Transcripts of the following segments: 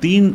3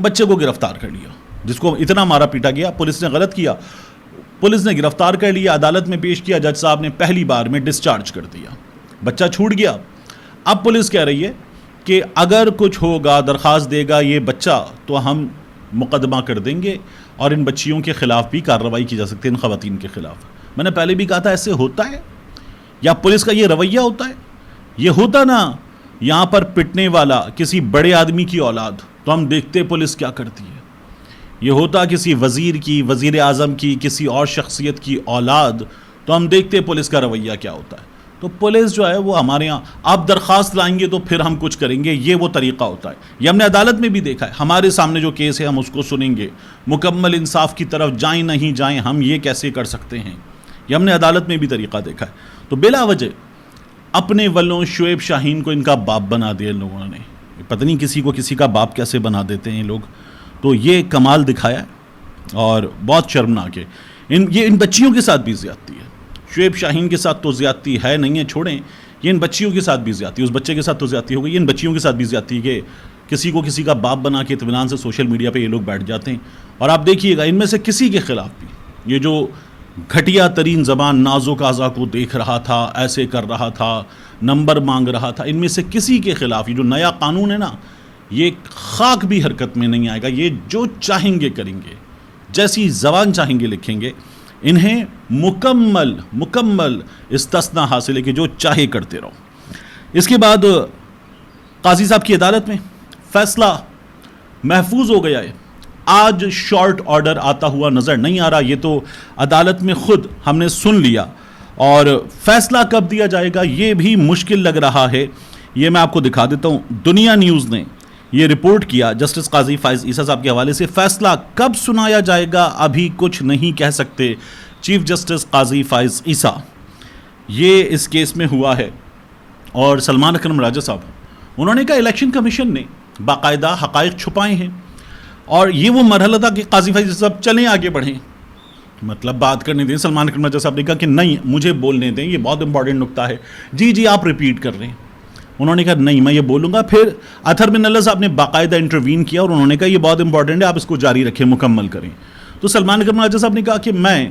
بچے کو گرفتار کر لیا، جس کو اتنا مارا پیٹا گیا، پولیس نے غلط کیا، پولیس نے گرفتار کر لیا، عدالت میں پیش کیا، جج صاحب نے پہلی بار میں ڈسچارج کر دیا، بچہ چھوٹ گیا۔ اب پولیس کہہ رہی ہے کہ اگر کچھ ہوگا، درخواست دے گا یہ بچہ، تو ہم مقدمہ کر دیں گے اور ان بچیوں کے خلاف بھی کارروائی کی جا سکتی ہے، ان خواتین کے خلاف۔ میں نے پہلے بھی کہا تھا ایسے ہوتا ہے، یا پولیس کا یہ رویہ ہوتا ہے؟ یہ ہوتا نا یہاں پر پٹنے والا کسی بڑے آدمی کی اولاد، تو ہم دیکھتے پولیس کیا کرتی ہے۔ یہ ہوتا کسی وزیر کی، وزیر اعظم کی، کسی اور شخصیت کی اولاد، تو ہم دیکھتے پولیس کا رویہ کیا ہوتا ہے۔ تو پولیس جو ہے وہ ہمارے ہاں آپ درخواست لائیں گے تو پھر ہم کچھ کریں گے، یہ وہ طریقہ ہوتا ہے۔ یہ ہم نے عدالت میں بھی دیکھا ہے، ہمارے سامنے جو کیس ہے ہم اس کو سنیں گے، مکمل انصاف کی طرف جائیں نہیں جائیں ہم یہ کیسے کر سکتے ہیں، یہ ہم نے عدالت میں بھی طریقہ دیکھا ہے۔ تو بلا وجہ اپنے ولوں شعیب شاہین کو ان کا باپ بنا دیا ان لوگوں نے، پتہ نہیں کسی کو کسی کا باپ کیسے بنا دیتے ہیں لوگ۔ تو یہ کمال دکھایا ہے اور بہت شرمناک ہے۔ یہ ان بچیوں کے ساتھ بھی زیادتی ہے، شعیب شاہین کے ساتھ تو زیادتی ہے نہیں ہے، چھوڑیں، یہ ان بچیوں کے ساتھ بھی زیادتی ہے، اس بچے کے ساتھ تو زیادتی ہو گئی، ان بچیوں کے ساتھ بھی زیادتی ہے کہ کسی کو کسی کا باپ بنا کے اطمینان سے سوشل میڈیا پہ یہ لوگ بیٹھ جاتے ہیں۔ اور آپ دیکھیے گا ان میں سے کسی کے خلاف بھی یہ جو گھٹیا ترین زبان نازک اعضاء کو دیکھ رہا تھا، ایسے کر رہا تھا، نمبر مانگ رہا تھا، ان میں سے کسی کے خلاف یہ جو نیا قانون ہے نا، یہ خاک بھی حرکت میں نہیں آئے گا۔ یہ جو چاہیں گے کریں گے، جیسی زبان چاہیں گے لکھیں گے، انہیں مکمل استثناء حاصل ہے کہ جو چاہے کرتے رہو۔ اس کے بعد قاضی صاحب کی عدالت میں فیصلہ محفوظ ہو گیا ہے، آج شارٹ آرڈر آتا ہوا نظر نہیں آ رہا، یہ تو عدالت میں خود ہم نے سن لیا، اور فیصلہ کب دیا جائے گا یہ بھی مشکل لگ رہا ہے۔ یہ میں آپ کو دکھا دیتا ہوں، دنیا نیوز نے یہ رپورٹ کیا جسٹس قاضی فائز عیسیٰ صاحب کے حوالے سے، فیصلہ کب سنایا جائے گا ابھی کچھ نہیں کہہ سکتے چیف جسٹس قاضی فائز عیسیٰ۔ یہ اس کیس میں ہوا ہے، اور سلمان اکرم راجہ صاحب انہوں نے کہا الیکشن کمیشن نے باقاعدہ حقائق چھپائے ہیں، اور یہ وہ مرحلہ تھا کہ قاضی فائز عیسیٰ صاحب چلیں آگے بڑھیں، مطلب بات کرنے دیں۔ سلمان اکرم راجہ صاحب نے کہا کہ نہیں مجھے بولنے دیں، یہ بہت امپورٹنٹ نکتہ ہے، جی آپ ریپیٹ کر رہے ہیں۔ انہوں نے کہا نہیں میں یہ بولوں گا، پھر اطہر بن اللہ صاحب نے باقاعدہ انٹروین کیا اور انہوں نے کہا یہ بہت امپورٹنٹ ہے، آپ اس کو جاری رکھیں، مکمل کریں۔ تو سلمان اکرم راجہ صاحب نے کہا کہ میں،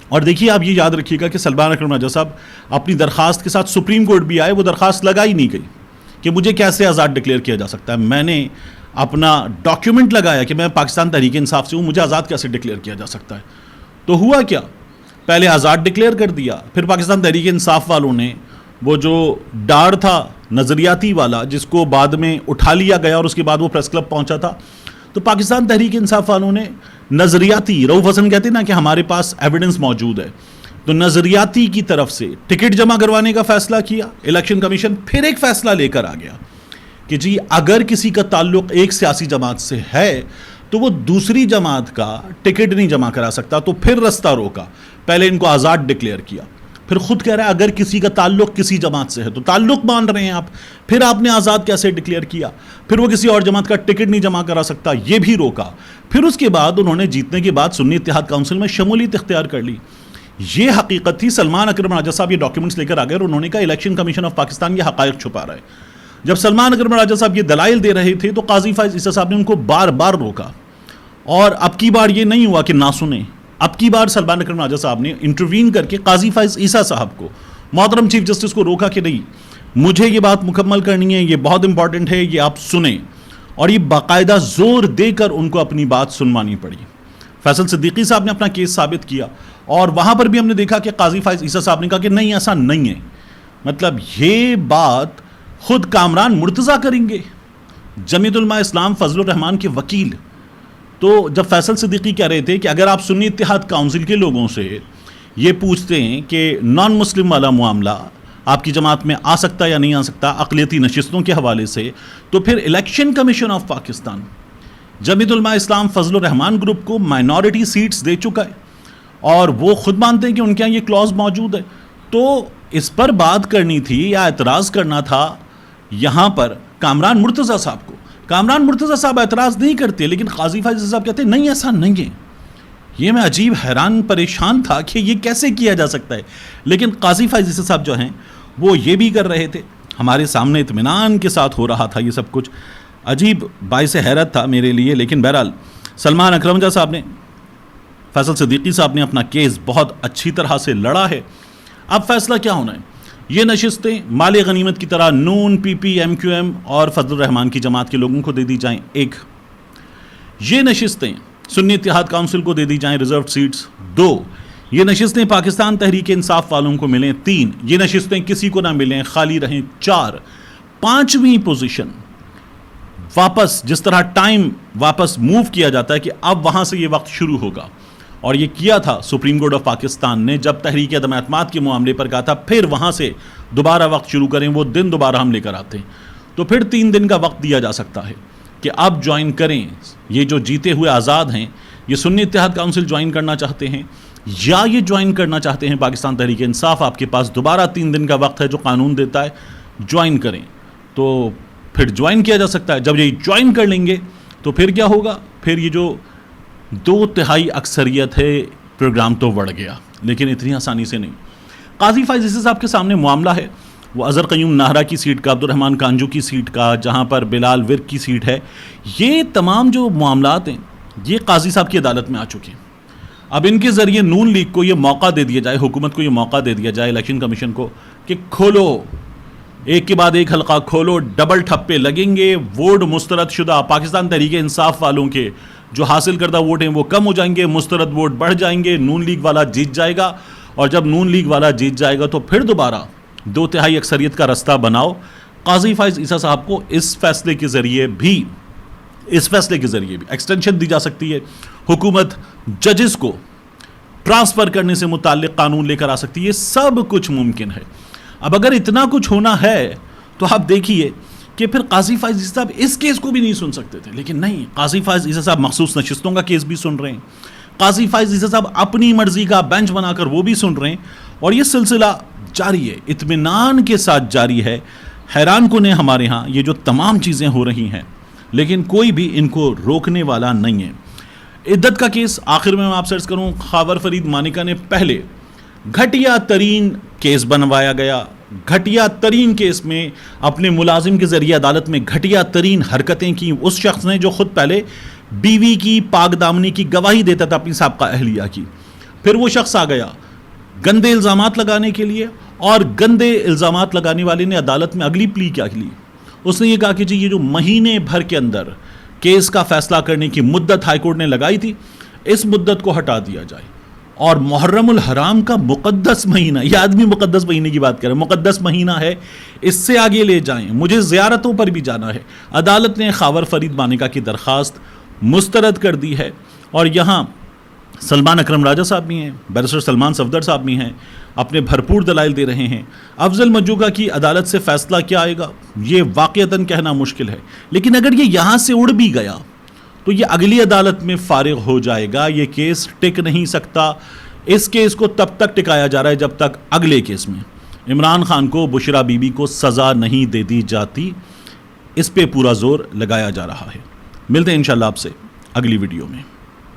اور دیکھیے آپ یہ یاد رکھیے گا کہ سلمان اکرم راجہ صاحب اپنی درخواست کے ساتھ سپریم کورٹ بھی آئے، وہ درخواست لگائی نہیں گئی کہ مجھے کیسے آزاد ڈکلیئر کیا جا سکتا ہے، میں نے اپنا ڈاکیومنٹ لگایا کہ میں پاکستان تحریک انصاف سے ہوں، مجھے آزاد کیسے ڈکلیئر کیا جا سکتا ہے۔ تو ہوا کیا، پہلے آزاد ڈکلیئر کر دیا، پھر پاکستان تحریک انصاف والوں نے وہ جو ڈار تھا نظریاتی والا، جس کو بعد میں اٹھا لیا گیا اور اس کے بعد وہ پریس کلب پہنچا تھا، تو پاکستان تحریک انصاف والوں نے نظریاتی، رؤوف حسن کہتے ہیں نا کہ ہمارے پاس ایویڈنس موجود ہے، تو نظریاتی کی طرف سے ٹکٹ جمع کروانے کا فیصلہ کیا۔ الیکشن کمیشن پھر ایک فیصلہ لے کر آ گیا کہ جی اگر کسی کا تعلق ایک سیاسی جماعت سے ہے تو وہ دوسری جماعت کا ٹکٹ نہیں جمع کرا سکتا، تو پھر رستہ روکا، پہلے ان کو آزاد ڈکلیئر کیا، پھر خود کہہ رہا ہے اگر کسی کا تعلق کسی جماعت سے ہے تو تعلق مان رہے ہیں آپ، پھر آپ نے آزاد کیسے ڈکلیئر کیا، پھر وہ کسی اور جماعت کا ٹکٹ نہیں جمع کرا سکتا، یہ بھی روکا۔ پھر اس کے بعد انہوں نے جیتنے کے بعد سنی اتحاد کونسل میں شمولیت اختیار کر لی۔ یہ حقیقت تھی۔ سلمان اکرم راجہ صاحب یہ ڈاکیومنٹس لے کر آ گئے اور انہوں نے کہا الیکشن کمیشن آف پاکستان یہ حقائق چھپا رہا ہے۔ جب سلمان اکرم راجہ صاحب یہ دلائل دے رہے تھے تو قاضی فائز عیسیٰ صاحب نے ان کو بار بار روکا، اور اب کی بار یہ نہیں ہوا کہ نہ سنیں، اب کی بار سلمان اکرم راجہ صاحب نے انٹروین کر کے قاضی فائز عیسیٰ صاحب کو، محترم چیف جسٹس کو روکا کہ نہیں مجھے یہ بات مکمل کرنی ہے، یہ بہت امپورٹنٹ ہے، یہ آپ سنیں، اور یہ باقاعدہ زور دے کر ان کو اپنی بات سنوانی پڑی۔ فیصل صدیقی صاحب نے اپنا کیس ثابت کیا، اور وہاں پر بھی ہم نے دیکھا کہ قاضی فائز عیسیٰ صاحب نے کہا کہ نہیں ایسا نہیں ہے، مطلب یہ بات خود کامران مرتضیٰ کریں گے، جمیعت علماء اسلام فضل الرحمان کے وکیل۔ تو جب فیصل صدیقی کہہ رہے تھے کہ اگر آپ سنی اتحاد کونسل کے لوگوں سے یہ پوچھتے ہیں کہ نان مسلم والا معاملہ آپ کی جماعت میں آ سکتا یا نہیں آ سکتا اقلیتی نشستوں کے حوالے سے، تو پھر election commission of Pakistan Jamiat Ulema Islam Fazal Rahman group کو مائنورٹی سیٹس دے چکا ہے، اور وہ خود مانتے ہیں کہ ان کے یہاں یہ کلوز موجود ہے۔ تو اس پر بات کرنی تھی یا اعتراض کرنا تھا یہاں پر کامران مرتضیٰ صاحب کو۔ کامران مرتضیٰ صاحب اعتراض نہیں کرتے، لیکن قاضی فائز صاحب کہتے ہیں نہیں ایسا نہیں ہے۔ یہ میں عجیب حیران پریشان تھا کہ یہ کیسے کیا جا سکتا ہے، لیکن قاضی فائز صاحب جو ہیں وہ یہ بھی کر رہے تھے، ہمارے سامنے اطمینان کے ساتھ ہو رہا تھا یہ سب کچھ۔ عجیب باعث حیرت تھا میرے لیے. لیکن بہرحال سلمان اکرمجہ صاحب نے، فیصل صدیقی صاحب نے اپنا کیس بہت اچھی طرح سے لڑا ہے. اب فیصلہ کیا ہونا ہے؟ یہ نشستیں مال غنیمت کی طرح نون، پی پی، ایم کیو ایم اور فضل الرحمان کی جماعت کے لوگوں کو دے دی جائیں. ایک یہ نشستیں سنی اتحاد کونسل کو دے دی جائیں ریزروڈ سیٹس. 2 یہ نشستیں پاکستان تحریک انصاف والوں کو ملیں. 3 یہ نشستیں کسی کو نہ ملیں، خالی رہیں. 4 5ویں پوزیشن واپس، جس طرح ٹائم واپس موو کیا جاتا ہے کہ اب وہاں سے یہ وقت شروع ہوگا، اور یہ کیا تھا سپریم کورٹ آف پاکستان نے جب تحریک عدم اعتماد کے معاملے پر کہا تھا پھر وہاں سے دوبارہ وقت شروع کریں، وہ دن دوبارہ ہم لے کر آتے ہیں. تو پھر 3 دن کا وقت دیا جا سکتا ہے کہ اب جوائن کریں. یہ جو جیتے ہوئے آزاد ہیں، یہ سنی اتحاد کونسل جوائن کرنا چاہتے ہیں یا یہ جوائن کرنا چاہتے ہیں پاکستان تحریک انصاف، آپ کے پاس دوبارہ 3 دن کا وقت ہے جو قانون دیتا ہے. جوائن کریں تو پھر جوائن کیا جا سکتا ہے. جب یہ جوائن کر لیں گے تو پھر کیا ہوگا؟ پھر یہ جو 2/3 اکثریت ہے، پروگرام تو بڑھ گیا. لیکن اتنی آسانی سے نہیں. قاضی فائز عیسی صاحب کے سامنے معاملہ ہے، وہ اظہر قیوم ناہرا کی سیٹ کا، عبدالرحمان کانجو کی سیٹ کا، جہاں پر بلال ورک کی سیٹ ہے. یہ تمام جو معاملات ہیں یہ قاضی صاحب کی عدالت میں آ چکے ہیں. اب ان کے ذریعے نون لیگ کو یہ موقع دے دیا جائے، حکومت کو یہ موقع دے دیا جائے، الیکشن کمیشن کو، کہ کھولو، ایک کے بعد ایک حلقہ کھولو، ڈبل ٹھپے لگیں گے، ووٹ مسترد شدہ پاکستان تحریک انصاف والوں کے جو حاصل کردہ ووٹ ہیں وہ کم ہو جائیں گے، مسترد ووٹ بڑھ جائیں گے، نون لیگ والا جیت جائے گا. اور جب نون لیگ والا جیت جائے گا تو پھر دوبارہ 2/3 اکثریت کا رستہ بناؤ. قاضی فائز عیسی صاحب کو اس فیصلے کے ذریعے بھی ایکسٹینشن دی جا سکتی ہے. حکومت ججز کو ٹرانسفر کرنے سے متعلق قانون لے کر آ سکتی ہے. یہ سب کچھ ممکن ہے. اب اگر اتنا کچھ ہونا ہے تو آپ دیکھیے کہ پھر قاضی فائز عیسی صاحب اس کیس کو بھی نہیں سن سکتے تھے. لیکن نہیں، قاضی فائز عیسی صاحب مخصوص نشستوں کا کیس بھی سن رہے ہیں. قاضی فائز عیسی صاحب اپنی مرضی کا بینچ بنا کر وہ بھی سن رہے ہیں. اور یہ سلسلہ جاری ہے، اطمینان کے ساتھ جاری ہے. حیران کن ہے ہمارے ہاں یہ جو تمام چیزیں ہو رہی ہیں، لیکن کوئی بھی ان کو روکنے والا نہیں ہے. عدت کا کیس آخر میں آپ سے عرض کروں، خاور فرید مانیکا نے پہلے گھٹیا ترین کیس بنوایا گیا. گھٹیا ترین کیس میں اپنے ملازم کے ذریعے عدالت میں گھٹیا ترین حرکتیں کی اس شخص نے جو خود پہلے بیوی کی پاک دامنی کی گواہی دیتا تھا اپنی سابقہ اہلیہ کی. پھر وہ شخص آ گیا گندے الزامات لگانے کے لیے، اور گندے الزامات لگانے والے نے عدالت میں اگلی پلی کیا لی؟ اس نے یہ کہا کہ جی یہ جو مہینے بھر کے اندر کیس کا فیصلہ کرنے کی مدت ہائی کورٹ نے لگائی تھی، اس مدت کو ہٹا دیا جائے. اور محرم الحرام کا مقدس مہینہ، یہ آدمی مقدس مہینے کی بات کر رہے ہیں، مقدس مہینہ ہے، اس سے آگے لے جائیں، مجھے زیارتوں پر بھی جانا ہے. عدالت نے خاور فرید مانیکا کی درخواست مسترد کر دی ہے. اور یہاں سلمان اکرم راجہ صاحب بھی ہیں، بیرسٹر سلمان صفدر صاحب بھی ہیں، اپنے بھرپور دلائل دے رہے ہیں. افضل مجوگہ کی عدالت سے فیصلہ کیا آئے گا یہ واقعتاً کہنا مشکل ہے. لیکن اگر یہ یہاں سے اڑ بھی گیا تو یہ اگلی عدالت میں فارغ ہو جائے گا. یہ کیس ٹک نہیں سکتا. اس کیس کو تب تک ٹکایا جا رہا ہے جب تک اگلے کیس میں عمران خان کو، بشرا بی بی کو سزا نہیں دے دی جاتی. اس پہ پورا زور لگایا جا رہا ہے. ملتے ہیں انشاءاللہ آپ سے اگلی ویڈیو میں.